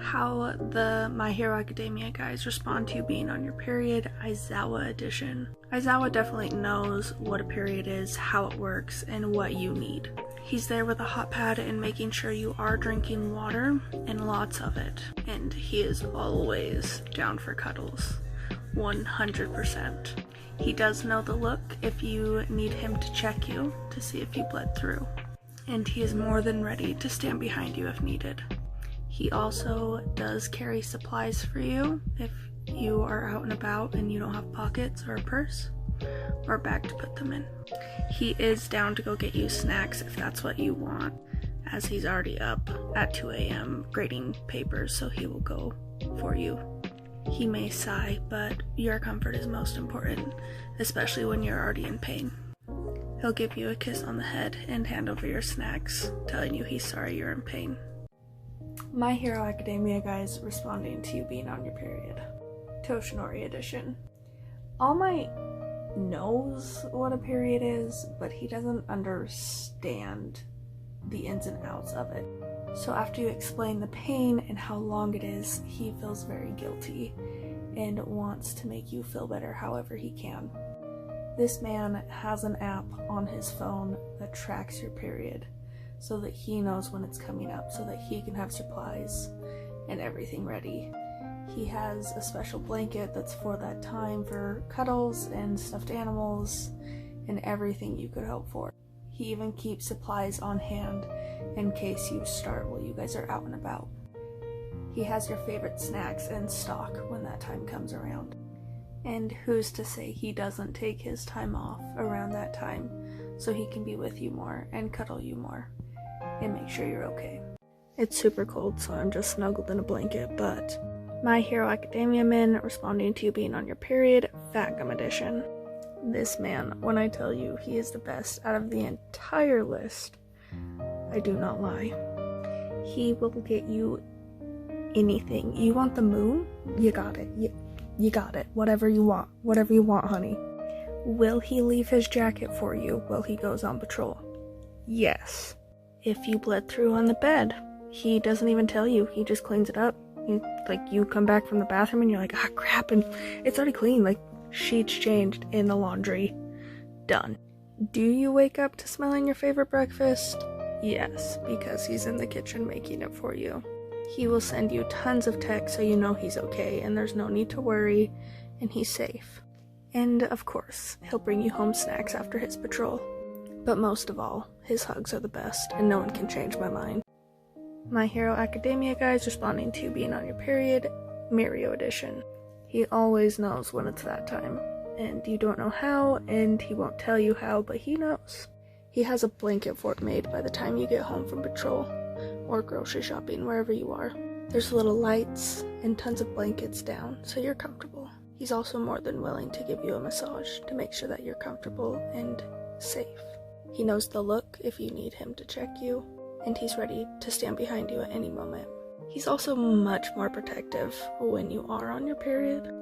How the My Hero Academia guys respond to you being on your period, Aizawa edition. Aizawa definitely knows what a period is, how it works, and what you need. He's there with a hot pad and making sure you are drinking water, and lots of it. And he is always down for cuddles. 100%. He does know the look if you need him to check you to see if you bled through. And he is more than ready to stand behind you if needed. He also does carry supplies for you if you are out and about and you don't have pockets or a purse or a bag to put them in. He is down to go get you snacks if that's what you want, as he's already up at 2 a.m. grading papers, so he will go for you. He may sigh, but your comfort is most important, especially when you're already in pain. He'll give you a kiss on the head and hand over your snacks, telling you he's sorry you're in pain. My Hero Academia guys responding to you being on your period. Toshinori edition. All Might knows what a period is, but he doesn't understand the ins and outs of it. So after you explain the pain and how long it is, he feels very guilty and wants to make you feel better however he can. This man has an app on his phone that tracks your period, so that he knows when it's coming up, so that he can have supplies and everything ready. He has a special blanket that's for that time for cuddles and stuffed animals and everything you could hope for. He even keeps supplies on hand in case you start while you guys are out and about. He has your favorite snacks in stock when that time comes around. And who's to say he doesn't take his time off around that time so he can be with you more and cuddle you more and make sure you're okay. It's super cold, so I'm just snuggled in a blanket, but My Hero Academia men responding to you being on your period, Fat Gum edition. This man, when I tell you he is the best out of the entire list, I do not lie. He will get you anything. You want the moon? You got it. You got it. Whatever you want. Whatever you want, honey. Will he leave his jacket for you while he goes on patrol? Yes. If you bled through on the bed, he doesn't even tell you. He just cleans it up. You come back from the bathroom and you're like, ah, crap, and it's already clean. Like, sheets changed in the laundry. Done. Do you wake up to smelling your favorite breakfast? Yes, because he's in the kitchen making it for you. He will send you tons of texts so you know he's okay and there's no need to worry and he's safe. And of course, he'll bring you home snacks after his patrol. But most of all, his hugs are the best and no one can change my mind. My Hero Academia guys responding to you being on your period, Mirio edition. He always knows when it's that time, and you don't know how, and he won't tell you how, but he knows. He has a blanket fort made by the time you get home from patrol, or grocery shopping, wherever you are. There's little lights and tons of blankets down, so you're comfortable. He's also more than willing to give you a massage to make sure that you're comfortable and safe. He knows the look if you need him to check you, and he's ready to stand behind you at any moment. He's also much more protective when you are on your period,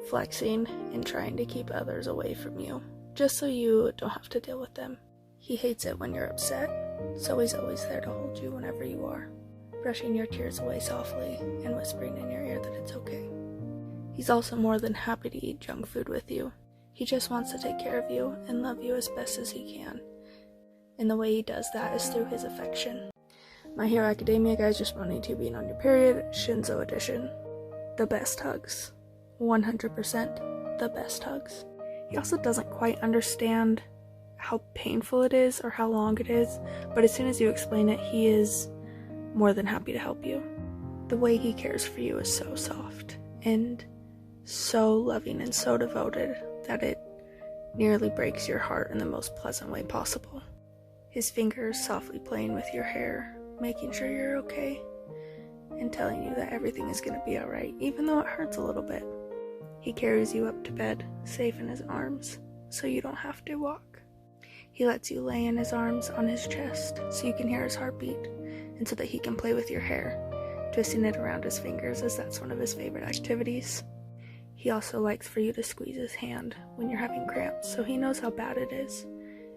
flexing and trying to keep others away from you, just so you don't have to deal with them. He hates it when you're upset, so he's always there to hold you whenever you are, brushing your tears away softly and whispering in your ear that it's okay. He's also more than happy to eat junk food with you. He just wants to take care of you and love you as best as he can, and the way he does that is through his affection. My Hero Academia guys responding to you being on your period, Shinzo edition. The best hugs. 100% the best hugs. He also doesn't quite understand how painful it is or how long it is, but as soon as you explain it, he is more than happy to help you. The way he cares for you is so soft and so loving and so devoted that it nearly breaks your heart in the most pleasant way possible. His fingers softly playing with your hair, making sure you're okay, and telling you that everything is going to be alright, even though it hurts a little bit. He carries you up to bed, safe in his arms, so you don't have to walk. He lets you lay in his arms on his chest, so you can hear his heartbeat, and so that he can play with your hair, twisting it around his fingers, as that's one of his favorite activities. He also likes for you to squeeze his hand when you're having cramps, so he knows how bad it is,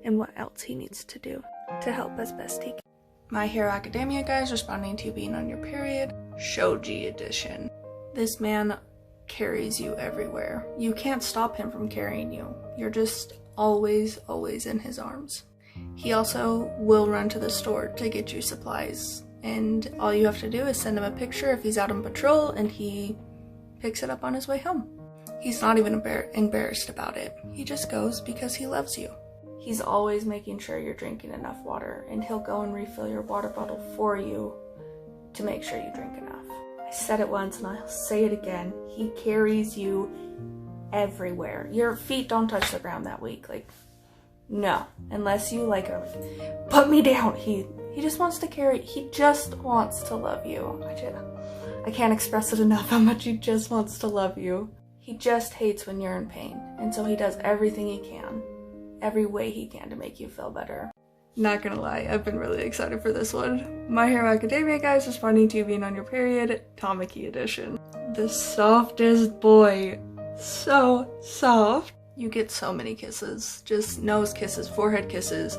and what else he needs to do to help as best he can. My Hero Academia guys responding to you being on your period, Shoji edition. This man carries you everywhere. You can't stop him from carrying you. You're just always in his arms. He also will run to the store to get you supplies, and all you have to do is send him a picture if he's out on patrol, and he picks it up on his way home. He's not even embarrassed about it. He just goes because he loves you. He's always making sure you're drinking enough water, and he'll go and refill your water bottle for you to make sure you drink enough. I said it once and I'll say it again. He carries you everywhere. Your feet don't touch the ground that week. Like, no. Unless you like put me down. He just wants to carry. He just wants to love you. I can't express it enough how much he just wants to love you. He just hates when you're in pain. And so he does everything he can. Every way he can to make you feel better. Not gonna lie, I've been really excited for this one. My Hero Academia guys responding to you being on your period, Tamaki edition. The softest boy. So soft. You get so many kisses. Just nose kisses, forehead kisses,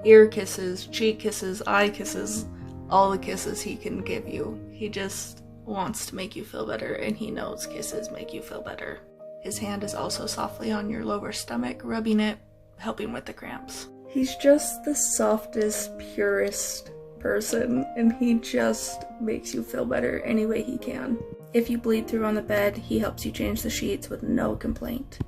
ear kisses, cheek kisses, eye kisses. All the kisses he can give you. He just wants to make you feel better, and he knows kisses make you feel better. His hand is also softly on your lower stomach, rubbing it, helping with the cramps. He's just the softest, purest person, and he just makes you feel better any way he can. If you bleed through on the bed, he helps you change the sheets with no complaint.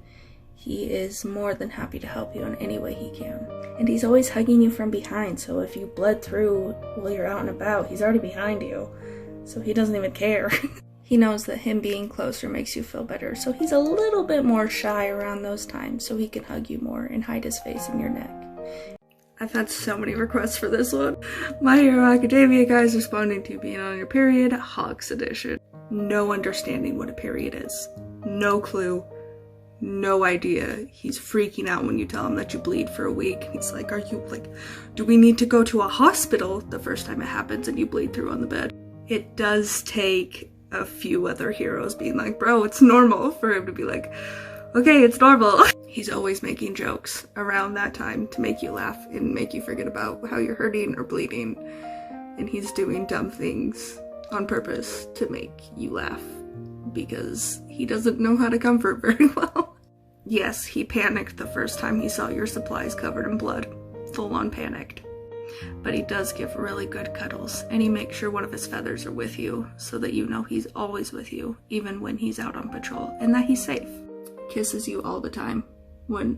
He is more than happy to help you in any way he can. And he's always hugging you from behind, so if you bled through while you're out and about, he's already behind you, so he doesn't even care. He knows that him being closer makes you feel better, so he's a little bit more shy around those times, so he can hug you more and hide his face in your neck. I've had so many requests for this one. My Hero Academia guys responding to being on your period, Hawks edition. No understanding what a period is. No clue. No idea. He's freaking out when you tell him that you bleed for a week. He's like, do we need to go to a hospital the first time it happens and you bleed through on the bed? It does take a few other heroes being like, bro, it's normal, for him to be like, okay, it's normal. He's always making jokes around that time to make you laugh and make you forget about how you're hurting or bleeding. And he's doing dumb things on purpose to make you laugh because he doesn't know how to comfort very well. Yes, he panicked the first time he saw your supplies covered in blood. Full on panicked. But he does give really good cuddles, and he makes sure one of his feathers are with you so that you know he's always with you, even when he's out on patrol, and that he's safe. Kisses you all the time,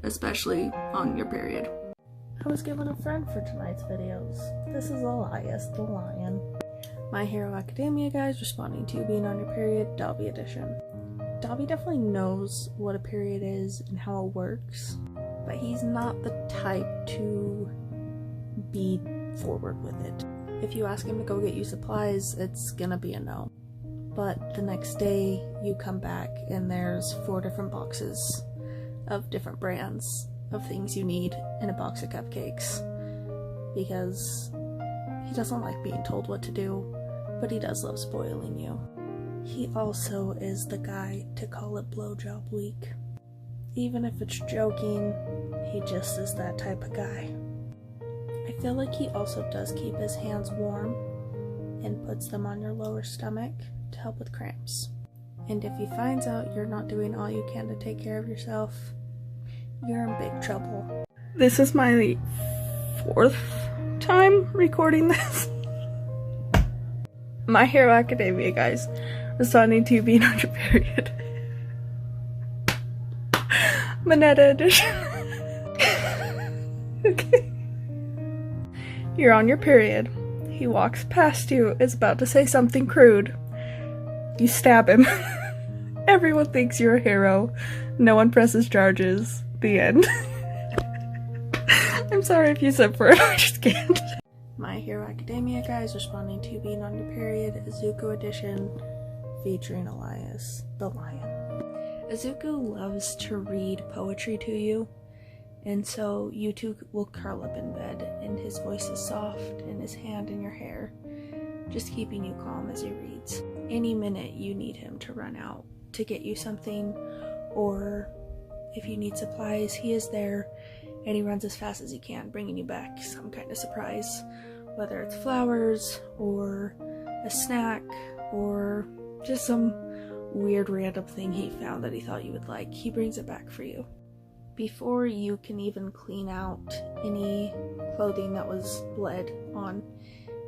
especially on your period. I was given a friend for tonight's videos. This is Elias the Lion. My Hero Academia guys responding to you being on your period, Dobby edition. Dobby definitely knows what a period is and how it works, but he's not the type to be forward with it. If you ask him to go get you supplies, it's gonna be a no. But the next day you come back and there's 4 different boxes of different brands of things you need in a box of cupcakes, because he doesn't like being told what to do, but he does love spoiling you. He also is the guy to call it blowjob week. Even if it's joking, he just is that type of guy. I feel like he also does keep his hands warm and puts them on your lower stomach to help with cramps. And if he finds out you're not doing all you can to take care of yourself, you're in big trouble. This is my 4th time recording this. My Hero Academia guys, responding to you being on your period. Minetta edition. Okay. You're on your period. He walks past you, is about to say something crude. You stab him. Everyone thinks you're a hero. No one presses charges. The end. I'm sorry if you said for it, I just can't. My Hero Academia guys responding to you being on your period, Izuku edition, featuring Elias the Lion. Izuku loves to read poetry to you, and so you two will curl up in bed, and his voice is soft, and his hand in your hair, just keeping you calm as he reads. Any minute you need him to run out to get you something, or if you need supplies, he is there, and he runs as fast as he can, bringing you back some kind of surprise, whether it's flowers, or a snack, or just some weird random thing he found that he thought you would like. He brings it back for you. Before you can even clean out any clothing that was bled on,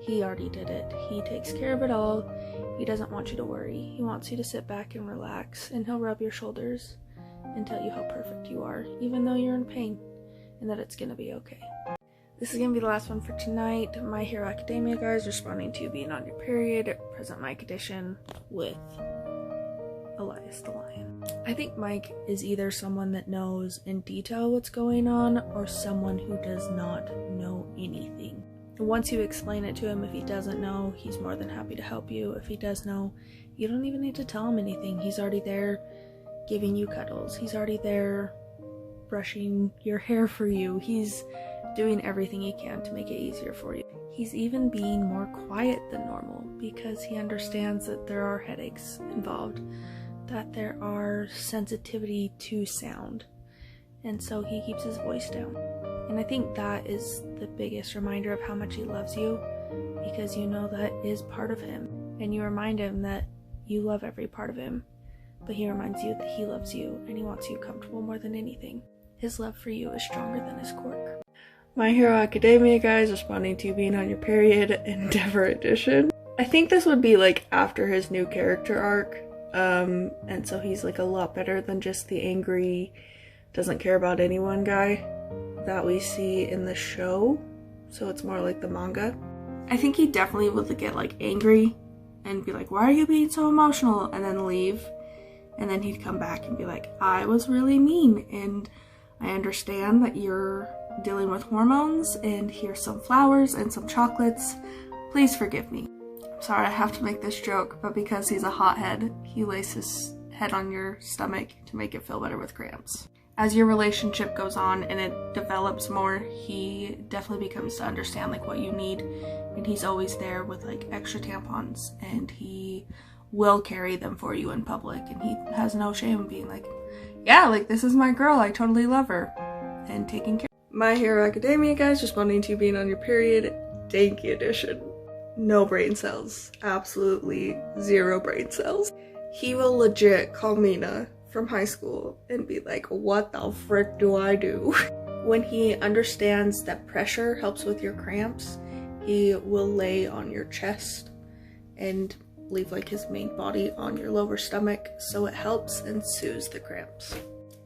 he already did it. He takes care of it all. He doesn't want you to worry. He wants you to sit back and relax, and he'll rub your shoulders and tell you how perfect you are, even though you're in pain, and that it's gonna be okay. This is gonna be the last one for tonight. My Hero Academia guys responding to you being on your period, present Mike edition with Elias the Lion. I think Mike is either someone that knows in detail what's going on or someone who does not know anything. Once you explain it to him, if he doesn't know, he's more than happy to help you. If he does know, you don't even need to tell him anything. He's already there giving you cuddles. He's already there brushing your hair for you. He's doing everything he can to make it easier for you. He's even being more quiet than normal because he understands that there are headaches involved, that there are sensitivity to sound, and so he keeps his voice down. And I think that is the biggest reminder of how much he loves you, because you know that is part of him, and you remind him that you love every part of him, but he reminds you that he loves you and he wants you comfortable more than anything. His love for you is stronger than his quirk. My Hero Academia guys responding to you being on your period, Endeavor edition. I think this would be like after his new character arc, and so he's like a lot better than just the angry, doesn't care about anyone guy that we see in the show, so it's more like the manga. I think he definitely would get like angry and be like, why are you being so emotional, and then leave, and then he'd come back and be like, I was really mean, and I understand that you're dealing with hormones, and here's some flowers and some chocolates, please forgive me. I'm sorry I have to make this joke, but because he's a hothead, he lays his head on your stomach to make it feel better with cramps. As your relationship goes on and it develops more, he definitely becomes to understand like what you need, and he's always there with like extra tampons, and he will carry them for you in public, and he has no shame in being like, yeah, like this is my girl, I totally love her, and taking care. My Hero Academia guys responding to you being on your period, Danky edition. No brain cells, absolutely zero brain cells. He will legit call Mina from high school and be like, what the frick do I do? When he understands that pressure helps with your cramps, he will lay on your chest and leave like his main body on your lower stomach so it helps and soothes the cramps.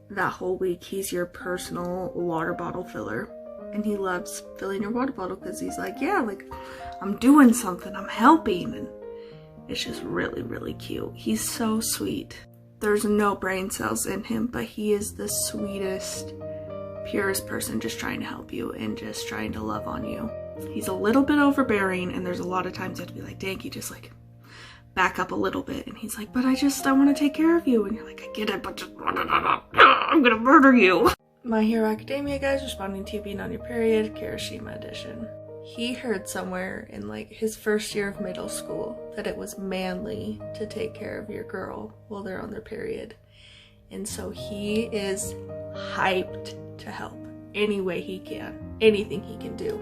That whole week he's your personal water bottle filler, and he loves filling your water bottle because he's like, yeah, like I'm doing something, I'm helping, and it's just really, really cute. He's so sweet. There's no brain cells in him, but he is the sweetest, purest person just trying to help you and just trying to love on you. He's a little bit overbearing, and there's a lot of times you have to be like, Danky, just like back up a little bit, and he's like, but I want to take care of you, and you're like, I get it, but just I'm gonna murder you. My Hero Academia guys responding to you being on your period, Kirishima edition. He heard somewhere in like his first year of middle school that it was manly to take care of your girl while they're on their period, and so he is hyped to help any way he can, anything he can do.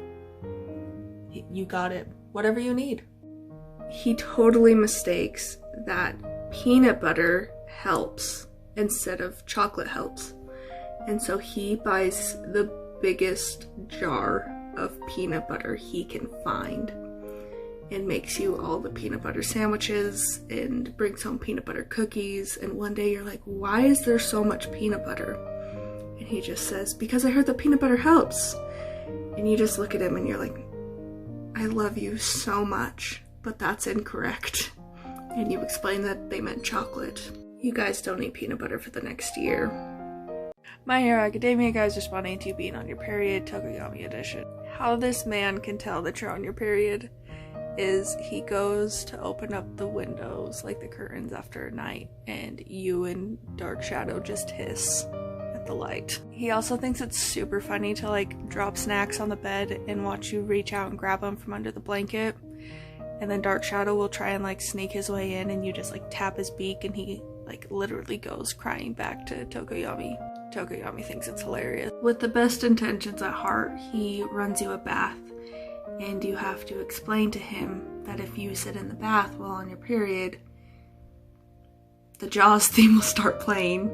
You got it, whatever you need. He totally mistakes that peanut butter helps instead of chocolate helps, and so he buys the biggest jar of peanut butter he can find and makes you all the peanut butter sandwiches and brings home peanut butter cookies, and one day you're like, why is there so much peanut butter? And he just says, because I heard that peanut butter helps. And you just look at him and you're like, I love you so much, but that's incorrect. And you explain that they meant chocolate. You guys don't eat peanut butter for the next year. My Hero Academia guys responding to you being on your period, Tokoyami edition. How this man can tell that you're on your period is he goes to open up the windows, like the curtains after a night, and you and Dark Shadow just hiss at the light. He also thinks it's super funny to like drop snacks on the bed and watch you reach out and grab them from under the blanket, and then Dark Shadow will try and like sneak his way in, and you just like tap his beak and he like literally goes crying back to Tokoyami. Tokoyami thinks it's hilarious. With the best intentions at heart, he runs you a bath, and you have to explain to him that if you sit in the bath while on your period, the Jaws theme will start playing,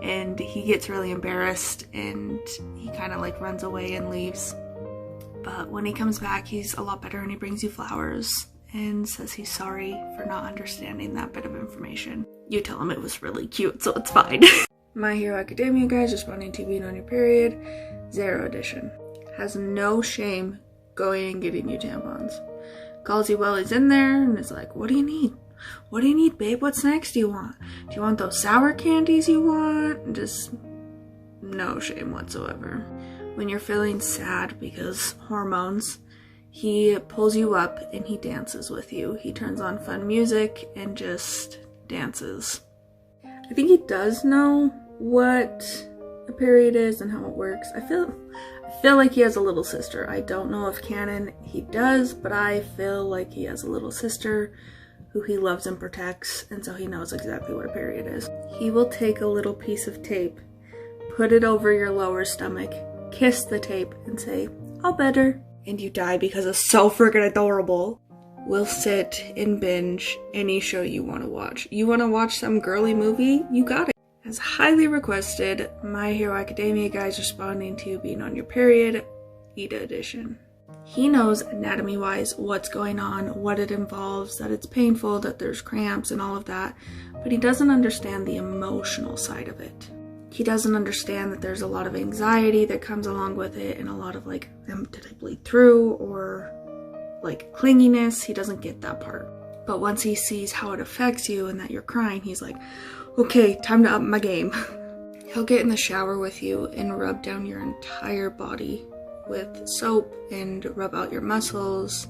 and he gets really embarrassed and he kind of like runs away and leaves. But when he comes back, he's a lot better, and he brings you flowers and says he's sorry for not understanding that bit of information. You tell him it was really cute, so it's fine. My Hero Academia guys responding to being on your period, 0 edition. Has no shame going and getting you tampons. Calls you while he's in there and is like, what do you need? What do you need, babe? What snacks do you want? Do you want those sour candies you want? Just no shame whatsoever. When you're feeling sad because hormones, he pulls you up and he dances with you. He turns on fun music and just dances. I think he does know what a period is and how it works. I feel like he has a little sister. I don't know if canon he does, but I feel like he has a little sister who he loves and protects, and so he knows exactly what a period is. He will take a little piece of tape, put it over your lower stomach, kiss the tape, and say, "All better," and you die because it's so freaking adorable. We'll sit and binge any show you want to watch. You want to watch some girly movie? You got it. As highly requested, My Hero Academia guys responding to being on your period, Ida edition. He knows anatomy-wise what's going on, what it involves, that it's painful, that there's cramps and all of that, but he doesn't understand the emotional side of it. He doesn't understand that there's a lot of anxiety that comes along with it and a lot of like, did I bleed through, or like clinginess. He doesn't get that part. But once he sees how it affects you and that you're crying, he's like, okay, time to up my game. He'll get in the shower with you and rub down your entire body with soap and rub out your muscles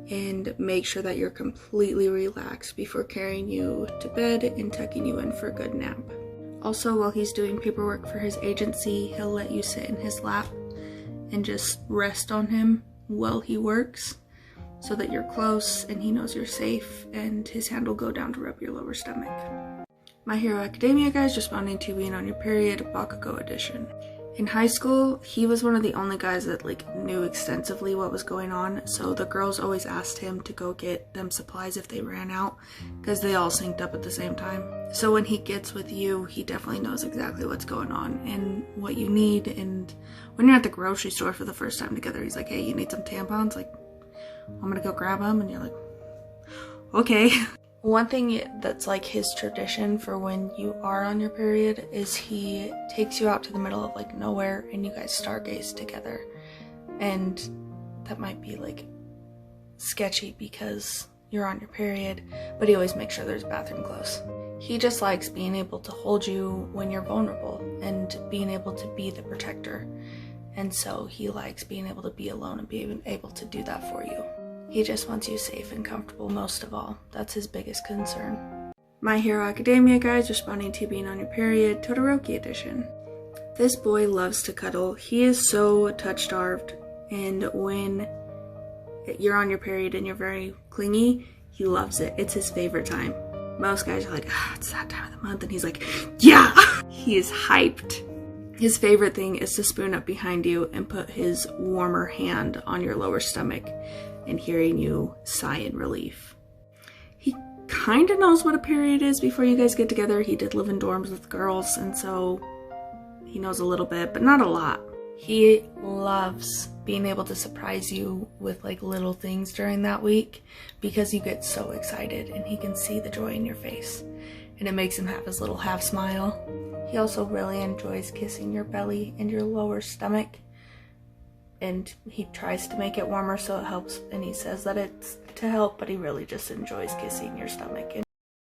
and make sure that you're completely relaxed before carrying you to bed and tucking you in for a good nap. Also, while he's doing paperwork for his agency, he'll let you sit in his lap and just rest on him while he works so that you're close and he knows you're safe, and his hand will go down to rub your lower stomach. My Hero Academia guys responding to being on your period, Bakugo edition. In high school, he was one of the only guys that like knew extensively what was going on, so the girls always asked him to go get them supplies if they ran out, because they all synced up at the same time. So when he gets with you, he definitely knows exactly what's going on and what you need, and when you're at the grocery store for the first time together, he's like, hey, you need some tampons? Like, I'm gonna go grab them, and you're like, okay. One thing that's like his tradition for when you are on your period is he takes you out to the middle of like nowhere and you guys stargaze together. And that might be like sketchy because you're on your period, but he always makes sure there's bathroom close. He just likes being able to hold you when you're vulnerable and being able to be the protector. And so he likes being able to be alone and being able to do that for you. He just wants you safe and comfortable most of all. That's his biggest concern. My Hero Academia guys responding to being on your period, Todoroki edition. This boy loves to cuddle. He is so touch-starved, and when you're on your period and you're very clingy, he loves it. It's his favorite time. Most guys are like, it's that time of the month, and he's like, yeah! He is hyped. His favorite thing is to spoon up behind you and put his warmer hand on your lower stomach and hearing you sigh in relief. He kind of knows what a period is before you guys get together. He did live in dorms with girls, and so he knows a little bit, but not a lot. He loves being able to surprise you with like little things during that week because you get so excited and he can see the joy in your face, and it makes him have his little half smile. He also really enjoys kissing your belly and your lower stomach, and he tries to make it warmer so it helps, and he says that it's to help, but he really just enjoys kissing your stomach.